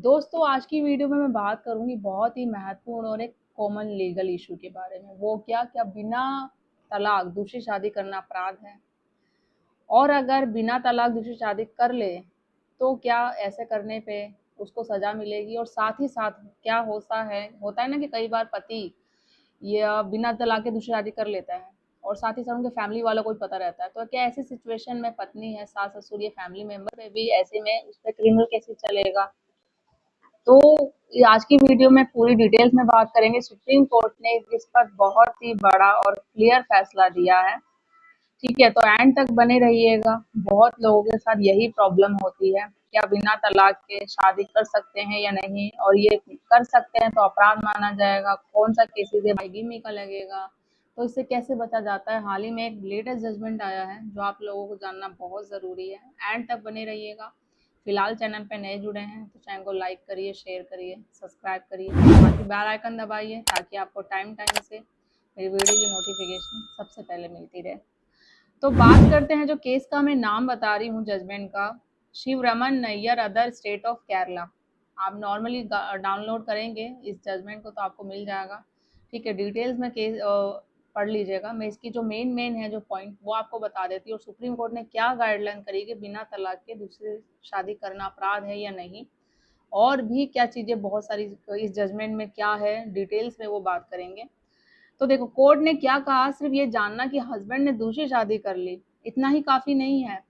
दोस्तों आज की वीडियो में मैं बात करूंगी बहुत ही महत्वपूर्ण और एक कॉमन लीगल इशू के बारे में। वो क्या क्या बिना तलाक दूसरी शादी करना अपराध है, और अगर बिना तलाक दूसरी शादी कर ले तो क्या ऐसे करने पे उसको सजा मिलेगी। और साथ ही साथ क्या होता है ना कि कई बार पति या बिना तलाक के दूसरी शादी कर लेता है और साथ ही साथ उनके फैमिली वालों को भी पता रहता है, तो क्या ऐसी सिचुएशन में पत्नी है, सास ससुर या फैमिली मेंबर पे भी ऐसे में उस पर क्रिमिनल केसेस चलेगा। तो आज की वीडियो में पूरी डिटेल्स में बात करेंगे। सुप्रीम कोर्ट ने इस पर बहुत ही बड़ा और क्लियर फैसला दिया है। ठीक है, तो एंड तक बने रहिएगा। बहुत लोगों के साथ यही प्रॉब्लम होती है, क्या बिना तलाक के शादी कर सकते हैं या नहीं, और ये कर सकते हैं तो अपराध माना जाएगा, कौन सा केसेस है, बाइगेमी का लगेगा, तो इससे कैसे बचा जाता है। हाल ही में एक लेटेस्ट जजमेंट आया है जो आप लोगों को जानना बहुत ज़रूरी है। एंड तक बने रहिएगा। फिलहाल चैनल पे नए जुड़े हैं तो चैनल को लाइक करिए, शेयर करिए, सब्सक्राइब करिए, बाकी बेल आइकन दबाइए ताकि आपको टाइम टाइम से मेरी वीडियो की नोटिफिकेशन सबसे पहले मिलती रहे। तो बात करते हैं जो केस का मैं नाम बता रही हूँ जजमेंट का, Sivaraman Nair other state of Kerala. आप नॉर्मली डाउनलोड करेंगे इस जजमेंट को तो आपको मिल जाएगा। ठीक है, डिटेल्स में केस पढ़ लीजिएगा। मैं इसकी जो मेन है जो पॉइंट वो आपको बता देती हूँ, और सुप्रीम कोर्ट ने क्या गाइडलाइन करी कि बिना तलाक के दूसरी शादी करना अपराध है या नहीं, और भी क्या चीज़ें बहुत सारी इस जजमेंट में क्या है डिटेल्स में वो बात करेंगे। तो देखो कोर्ट ने क्या कहा, सिर्फ ये जानना कि हस्बैंड ने दूसरी शादी कर ली इतना ही काफी नहीं है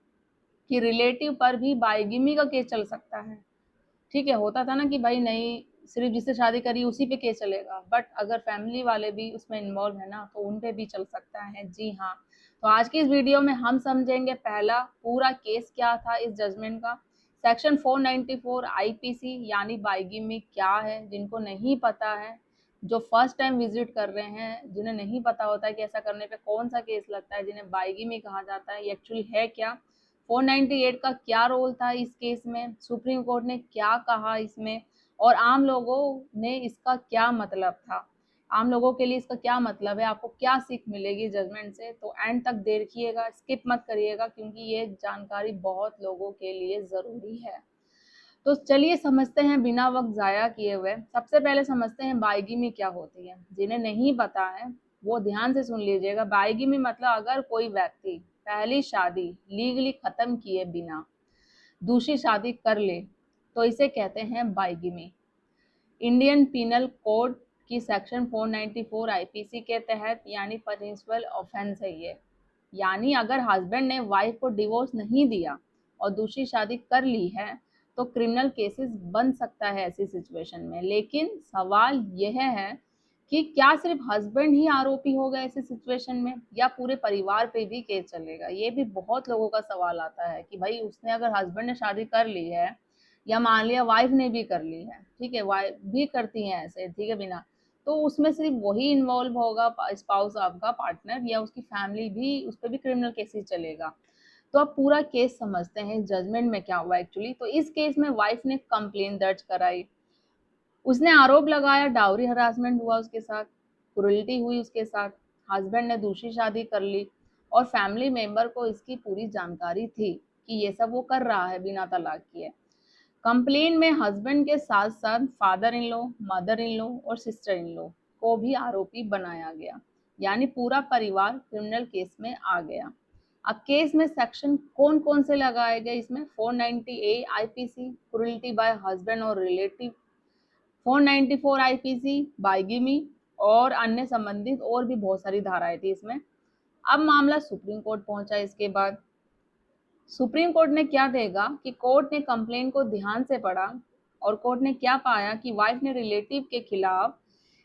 कि रिलेटिव पर भी बाइगिमी का केस चल सकता है। ठीक है, होता था ना कि भाई नहीं, सिर्फ जिससे शादी करी उसी पे केस चलेगा, बट अगर फैमिली वाले भी उसमें इन्वॉल्व है ना तो उन पे भी चल सकता है। जी हाँ, तो आज की इस वीडियो में हम समझेंगे पहला पूरा केस क्या था इस जजमेंट का, सेक्शन 494 आईपीसी यानी बाइगिमी क्या है। जिनको नहीं पता है, जो फर्स्ट टाइम विजिट कर रहे हैं, जिन्हें नहीं पता होता है कि ऐसा करने पे कौन सा केस लगता है, जिन्हें बाइगिमी कहा जाता है, ये एक्चुअली है क्या, 498 का क्या रोल था इस केस में, सुप्रीम कोर्ट ने क्या कहा इसमें, और आम लोगों ने इसका क्या मतलब था, आम लोगों के लिए इसका क्या मतलब है, आपको क्या सीख मिलेगी जजमेंट से। तो एंड तक देखिएगा, स्किप मत करिएगा, क्योंकि ये जानकारी बहुत लोगों के लिए ज़रूरी है। तो चलिए समझते हैं बिना वक्त ज़ाया किए हुए। सबसे पहले समझते हैं बाइगिमी क्या होती है। जिन्हें नहीं पता है वो ध्यान से सुन लीजिएगा। बाइगिमी मतलब अगर कोई व्यक्ति पहली शादी लीगली खत्म किए बिना दूसरी शादी कर ले तो इसे कहते हैं बाइगिमी। इंडियन पीनल कोड की सेक्शन 494 आईपीसी के तहत यानी पनिशबल ऑफेंस है ये। यानी अगर हस्बैंड ने वाइफ को डिवोर्स नहीं दिया और दूसरी शादी कर ली है तो क्रिमिनल केसेस बन सकता है ऐसी सिचुएशन में। लेकिन सवाल यह है कि क्या सिर्फ हस्बैंड ही आरोपी होगा ऐसी सिचुएशन में, या पूरे परिवार पे भी केस चलेगा। ये भी बहुत लोगों का सवाल आता है कि भाई उसने, अगर हस्बैंड ने शादी कर ली है या मान लिया वाइफ ने भी कर ली है, ठीक है, वाइफ भी करती है ऐसे, ठीक है, बिना, तो उसमें सिर्फ वही इन्वॉल्व होगा, स्पाउस आपका पार्टनर, या उसकी फैमिली भी, उस पर भी क्रिमिनल केसेस चलेगा। तो अब पूरा केस समझते हैं जजमेंट में क्या हुआ एक्चुअली। तो इस केस में वाइफ ने कंप्लेन दर्ज कराई। उसने आरोप लगाया डाउरी हरासमेंट हुआ उसके साथ, क्रूरल्टी हुई उसके साथ, हस्बैंड ने दूसरी शादी कर ली, और फैमिली मेंबर को इसकी पूरी जानकारी थी कि ये सब वो कर रहा है बिना तलाक किए। कंप्लेन में हस्बैंड के साथ साथ father in law, mother in law और सिस्टर इन लॉ को भी आरोपी बनाया गया। यानी पूरा परिवार क्रिमिनल केस में आ गया। अब केस में सेक्शन कौन कौन से लगाए गए, इसमें 490A IPC cruelty bye husband और रिलेटिव, 494 आईपीसी बाइगिमी, और अन्य संबंधित और भी बहुत सारी धाराएं थी इसमें। अब मामला सुप्रीम कोर्ट पहुंचा। इसके बाद सुप्रीम कोर्ट ने क्या देगा कि कोर्ट ने कंप्लेन को ध्यान से पढ़ा, और कोर्ट ने क्या पाया कि वाइफ ने रिलेटिव के खिलाफ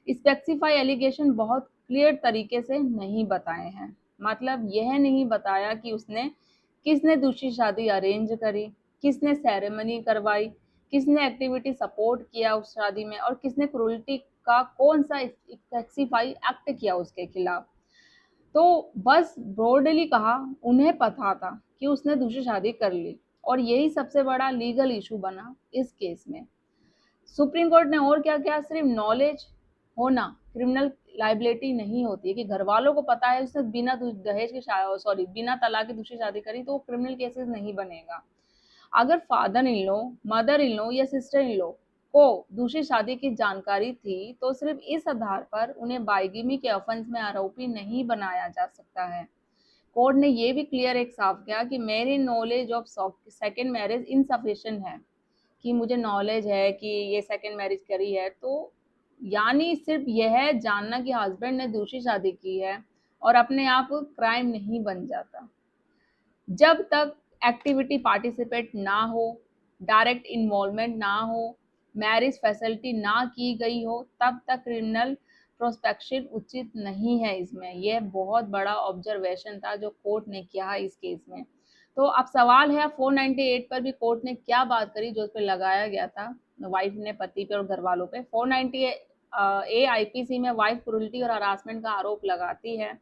स्पेसिफाई एलिगेशन बहुत क्लियर तरीके से नहीं बताए हैं। मतलब यह नहीं बताया कि उसने, किसने दूसरी शादी अरेंज करी, किसने सेरेमनी करवाई, किसने एक्टिविटी सपोर्ट किया उस शादी में, और किसने क्रूरल्टी का कौन सा स्पेसिफाई एक्ट किया उसके खिलाफ। तो बस ब्रॉडली कहा, उन्हें पता था कि उसने दूसरी शादी कर ली, और यही सबसे बड़ा लीगल इशू बना इस केस में। सुप्रीम कोर्ट ने और क्या किया, सिर्फ नॉलेज होना क्रिमिनल लाइबिलिटी नहीं होती है कि घर वालों को पता है उसने बिना दहेज के सॉरी बिना तलाक की दूसरी शादी करी तो वो क्रिमिनल केसेस नहीं बनेगा। अगर father in law, mother in law या सिस्टर इन लॉ को दूसरी शादी की जानकारी थी तो सिर्फ इस आधार पर उन्हें बाइगिमी के ऑफेंस में आरोपी नहीं बनाया जा सकता है। कोर्ट ने ये भी क्लियर एक साफ किया कि मेरी knowledge of second marriage insufficient है, कि मुझे नॉलेज है कि ये सेकेंड मैरिज करी है, तो यानी सिर्फ यह जानना कि हस्बैंड ने दूसरी शादी की है और अपने आप क्राइम नहीं बन जाता। जब तक एक्टिविटी पार्टिसिपेट ना हो, डायरेक्ट इन्वॉल्वमेंट ना हो, मैरिज फैसिलिटी ना की गई हो, तब तक क्रिमिनल प्रोस्पेक्शन उचित नहीं है इसमें। यह बहुत बड़ा ऑब्जर्वेशन था जो कोर्ट ने किया है इस केस में। तो अब सवाल है 498 पर भी कोर्ट ने क्या बात करी जो उस पर लगाया गया था वाइफ ने पति पे और घर वालों पे। 498 आईपीसी में वाइफ क्रूरल्टी और हरासमेंट का आरोप लगाती है,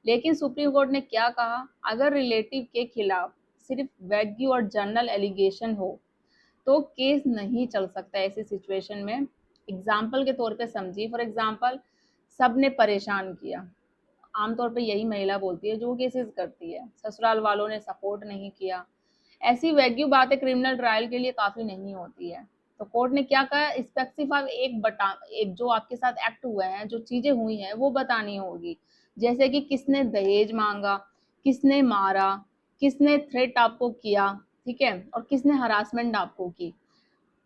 लेकिन सुप्रीम कोर्ट ने क्या कहा, अगर रिलेटिव के खिलाफ सिर्फ वैग्यू और जनरल एलिगेशन हो तो केस नहीं चल सकता ऐसी सिचुएशन में। एग्जाम्पल के तौर पे समझिए, फॉर एग्जाम्पल सबने परेशान किया, आमतौर पे यही महिला बोलती है जो केसेस करती है, ससुराल वालों ने सपोर्ट नहीं किया, ऐसी वैग्यू बातें क्रिमिनल ट्रायल के लिए काफी नहीं होती है। तो कोर्ट ने क्या कहा, स्पेसिफाई एक जो आपके साथ एक्ट हुए हैं, जो चीजें हुई हैं वो बतानी होगी, जैसे कि किसने दहेज मांगा, किसने मारा, किसने थ्रेट आपको किया, ठीक है, और किसने हरासमेंट आपको की,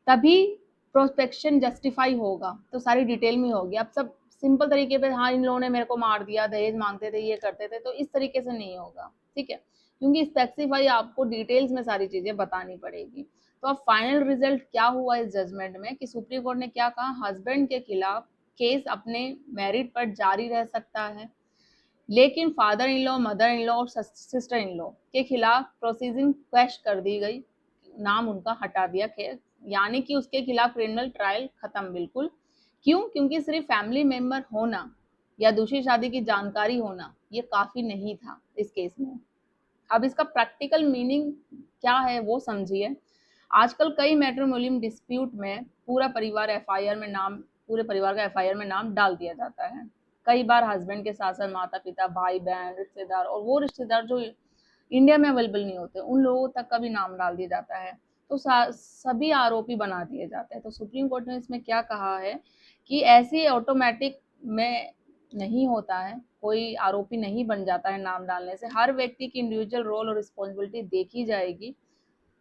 तभी प्रोस्पेक्शन जस्टिफाई होगा। तो सारी डिटेल में होगी। अब सब सिंपल तरीके पे हाँ इन लोगों ने मेरे को मार दिया, दहेज मांगते थे, ये करते थे, तो इस तरीके से नहीं होगा, ठीक है, क्योंकि स्पेसिफाई आपको डिटेल्स में सारी चीजें बतानी पड़ेगी। तो अब फाइनल रिजल्ट क्या हुआ इस जजमेंट में कि सुप्रीम कोर्ट ने क्या कहा, हस्बैंड के खिलाफ केस अपने मेरिट पर जारी रह सकता है, लेकिन father in law, mother in law और सिस्टर इन लॉ के खिलाफ प्रोसीजिंग क्वैश कर दी गई, नाम उनका हटा दिया, यानी कि उसके खिलाफ क्रिमिनल ट्रायल खत्म बिल्कुल। क्यों? क्योंकि सिर्फ फैमिली मेंबर होना या दूसरी शादी की जानकारी होना ये काफी नहीं था इस केस में। अब इसका प्रैक्टिकल मीनिंग क्या है वो समझिए। आजकल कई मैट्रिमोनियल डिस्प्यूट में पूरे परिवार का एफआईआर में नाम डाल दिया जाता है। कई बार हस्बैंड के साथ साथ माता पिता, भाई बहन, रिश्तेदार और वो रिश्तेदार जो इंडिया में अवेलेबल नहीं होते उन लोगों तक का भी नाम डाल दिया जाता है, तो सभी आरोपी बना दिए जाते हैं। तो सुप्रीम कोर्ट ने इसमें क्या कहा है कि ऐसे ऑटोमेटिक में नहीं होता है, कोई आरोपी नहीं बन जाता है नाम डालने से। हर व्यक्ति की इंडिविजुअल रोल और रिस्पॉन्सिबिलिटी देखी जाएगी।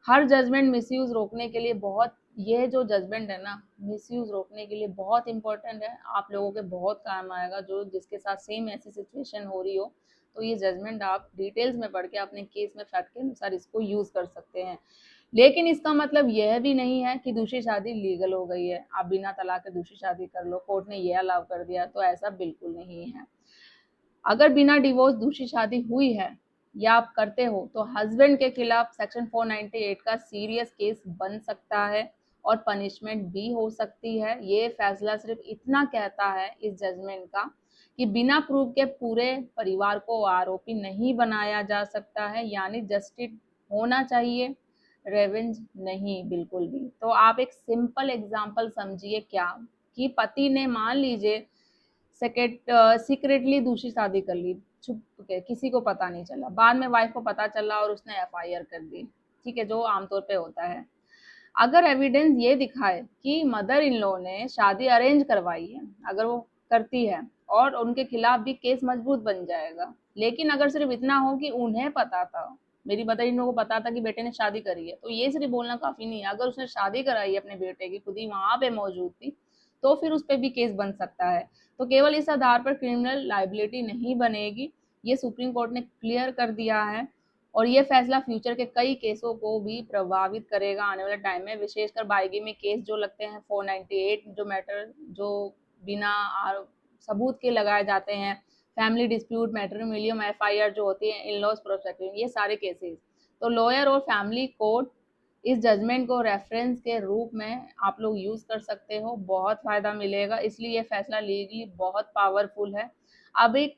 हर जजमेंट मिसयूज रोकने के लिए बहुत, ये जो जजमेंट है ना, मिसयूज रोकने के लिए बहुत इंपॉर्टेंट है, आप लोगों के बहुत काम आएगा जो जिसके साथ सेम ऐसी सिचुएशन हो रही हो। तो ये जजमेंट आप डिटेल्स में पढ़ के अपने केस में फैक्ट के अनुसार इसको यूज कर सकते हैं। लेकिन इसका मतलब यह भी नहीं है कि दूसरी शादी लीगल हो गई है, आप बिना तलाक के दूसरी शादी कर लो, कोर्ट ने ये अलाउ कर दिया, तो ऐसा बिल्कुल नहीं है। अगर बिना डिवोर्स दूसरी शादी हुई है या आप करते हो तो हस्बैंड के खिलाफ सेक्शन 498 का सीरियस केस बन सकता है और पनिशमेंट भी हो सकती है। ये फैसला सिर्फ इतना कहता है इस जजमेंट का कि बिना प्रूफ के पूरे परिवार को आरोपी नहीं बनाया जा सकता है, यानी जस्टिस होना चाहिए, रेवेंज नहीं बिल्कुल भी। तो आप एक सिंपल एग्जांपल समझिए क्या, कि पति ने मान लीजिए सीक्रेटली दूसरी शादी कर ली, छुप के, किसी को पता नहीं चला, बाद में वाइफ को पता चला और उसने एफआईआर कर दी, ठीक है, जो आमतौर पे होता है। अगर एविडेंस ये दिखाए कि मदर इन लॉ ने शादी अरेंज करवाई है, अगर वो करती है, और उनके खिलाफ भी केस मजबूत बन जाएगा। लेकिन अगर सिर्फ इतना हो कि उन्हें पता था, मेरी मदर इन लॉ को पता था कि बेटे ने शादी करी है, तो ये सिर्फ बोलना काफी नहीं है। अगर उसने शादी कराई है अपने बेटे की, खुद ही वहां पे मौजूद थी, तो फिर उस पर भी केस बन सकता है। तो केवल इस आधार पर क्रिमिनल लाइबिलिटी नहीं बनेगी, ये सुप्रीम कोर्ट ने क्लियर कर दिया है। और ये फैसला फ्यूचर के कई केसों को भी प्रभावित करेगा आने वाले टाइम में, विशेषकर बाइगी केस जो लगते हैं 498 जो मैटर जो बिना सबूत के लगाए जाते हैं, फैमिली डिस्प्यूट, मैट्रिमोनियल एफआईआर जो होती है, इन लॉज प्रोस्पेक्टिव, ये सारे केसेस। तो लॉयर और फैमिली कोर्ट इस जजमेंट को रेफरेंस के रूप में आप लोग यूज कर सकते हो, बहुत फायदा मिलेगा, इसलिए ये फैसला लीगली बहुत पावरफुल है। अब एक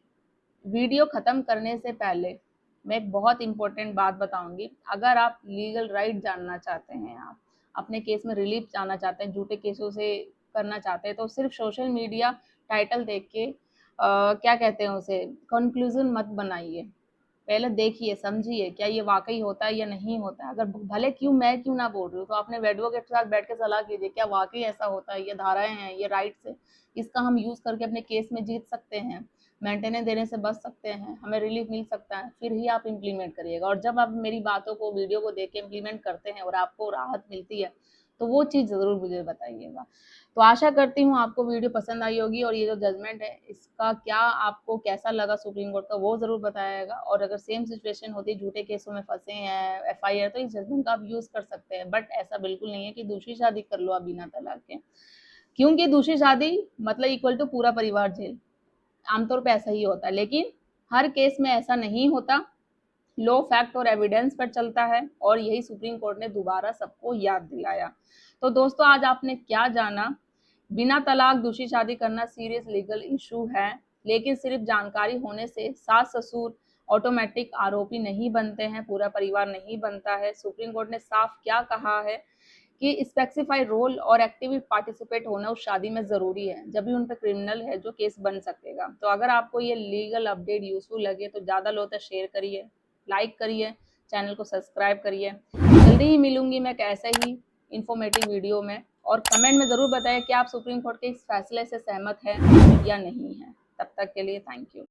वीडियो खत्म करने से पहले मैं एक बहुत इंपॉर्टेंट बात बताऊंगी। अगर आप लीगल राइट जानना चाहते हैं, आप अपने केस में रिलीफ जानना चाहते हैं, झूठे केसों से करना चाहते हैं, तो सिर्फ सोशल मीडिया टाइटल देख के क्या कहते हैं उसे, कंक्लूजन मत बनाइए। पहले देखिए, समझिए क्या ये वाक़ई होता है या नहीं होता है। अगर भले मैं क्यों ना बोल रही हूँ, तो अपने एडवोकेट के साथ बैठ के सलाह कीजिए, क्या वाक़ई ऐसा होता है? ये धाराएँ हैं, ये राइट्स है, इसका हम यूज़ करके अपने केस में जीत सकते हैं, मेंटेनेंस देने से बच सकते हैं, हमें रिलीफ़ मिल सकता है, फिर ही आप इम्प्लीमेंट करिएगा। और जब आप मेरी बातों को, वीडियो को देख के इम्प्लीमेंट करते हैं और आपको राहत मिलती है, तो वो चीज़ ज़रूर मुझे बताइएगा। तो आशा करती हूँ आपको वीडियो पसंद आई होगी, और ये जो जजमेंट है इसका क्या आपको कैसा लगा सुप्रीम कोर्ट का, वो ज़रूर बताइएगा। और अगर सेम सिचुएशन होती, झूठे केसों में फंसे हैं, एफआईआर, तो इस जजमेंट का आप यूज़ कर सकते हैं। बट ऐसा बिल्कुल नहीं है कि दूसरी शादी कर लो आप बिना तलाक के, क्योंकि दूसरी शादी मतलब इक्वल टू पूरा परिवार जेल, आमतौर पे ऐसा ही होता है। लेकिन हर केस में ऐसा नहीं होता, लॉ फैक्ट और एविडेंस पर चलता है, और यही सुप्रीम कोर्ट ने दोबारा सबको याद दिलाया। तो दोस्तों, आज आपने क्या जाना? बिना तलाक दूसरी शादी करना सीरियस लीगल इशू है, लेकिन सिर्फ जानकारी होने से सास ससुर ऑटोमेटिक आरोपी नहीं बनते हैं, पूरा परिवार नहीं बनता है। सुप्रीम कोर्ट ने साफ क्या कहा है कि स्पेसिफाई रोल और एक्टिव पार्टिसिपेट होना उस शादी में ज़रूरी है, जब भी उन पर क्रिमिनल है जो केस बन सकेगा। तो अगर आपको ये लीगल अपडेट यूजफुल लगे तो ज़्यादा लोगों तक शेयर करिए, लाइक करिए, चैनल को सब्सक्राइब करिए। जल्दी ही मिलूंगी मैं एक ऐसे ही इंफॉर्मेटिव वीडियो में, और कमेंट में ज़रूर बताएं कि आप सुप्रीम कोर्ट के इस फैसले से सहमत हैं या नहीं है। तब तक के लिए थैंक यू।